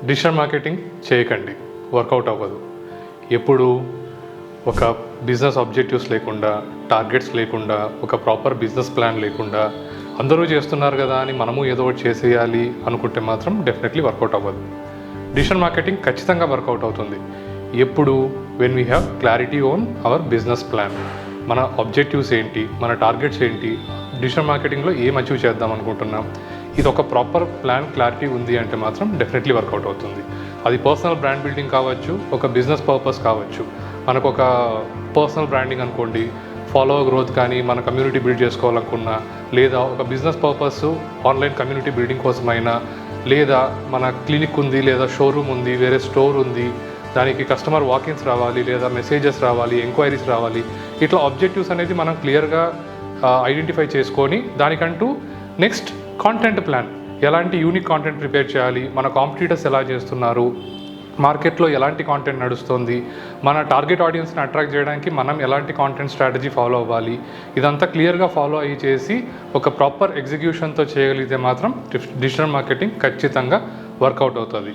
Digital marketing చేయకండి, work out అవ్వదు. ఎప్పుడు ఒక బిజినెస్ ఆబ్జెక్టివ్స్ లేకుండా, టార్గెట్స్ లేకుండా, ఒక ప్రాపర్ బిజినెస్ ప్లాన్ లేకుండా అందరూ చేస్తున్నారు కదా అని మనము ఏదో ఒకటి చేసేయాలి అనుకుంటే మాత్రం డెఫినెట్లీ వర్కౌట్ అవ్వదు. డిజిటల్ మార్కెటింగ్ ఖచ్చితంగా వర్కౌట్ అవుతుంది ఎప్పుడు when we have clarity on our business plan. మన ఆబ్జెక్టివ్స్ ఏంటి, మన టార్గెట్స్ ఏంటి, డిజిటల్ మార్కెటింగ్లో ఏం అచీవ్ చేద్దాం అనుకుంటున్నాం, ఇది ఒక ప్రాపర్ ప్లాన్ క్లారిటీ ఉంది అంటే మాత్రం డెఫినెట్లీ వర్కౌట్ అవుతుంది. అది పర్సనల్ బ్రాండ్ బిల్డింగ్ కావచ్చు, ఒక బిజినెస్ పర్పస్ కావచ్చు. మనకు ఒక పర్సనల్ బ్రాండింగ్ అనుకోండి, ఫాలోవర్ గ్రోత్ కానీ, మన కమ్యూనిటీ బిల్డ్ చేసుకోవాలనుకున్నా, లేదా ఒక business purpose online community building కోసమైనా, లేదా మన క్లినిక్ ఉంది, లేదా షోరూమ్ ఉంది, వేరే స్టోర్ ఉంది, దానికి కస్టమర్ వాకిన్స్ రావాలి, లేదా మెసేజెస్ రావాలి, ఎంక్వైరీస్ రావాలి. ఇట్లా ఆబ్జెక్టివ్స్ అనేది మనం క్లియర్గా ఐడెంటిఫై చేసుకొని దానికంటూ నెక్స్ట్ కాంటెంట్ ప్లాన్, ఎలాంటి యూనిక్ కాంటెంట్ ప్రిపేర్ చేయాలి, మన కాంపిటీటర్స్ ఎలా చేస్తున్నారు, మార్కెట్లో ఎలాంటి కాంటెంట్ నడుస్తుంది, మన టార్గెట్ ఆడియన్స్ని అట్రాక్ట్ చేయడానికి మనం ఎలాంటి కాంటెంట్ స్ట్రాటజీ ఫాలో అవ్వాలి, ఇదంతా క్లియర్గా ఫాలో అయ్యి చేసి ఒక ప్రాపర్ ఎగ్జిక్యూషన్తో చేయగలిగితే మాత్రం డిజిటల్ మార్కెటింగ్ ఖచ్చితంగా వర్కౌట్ అవుతుంది.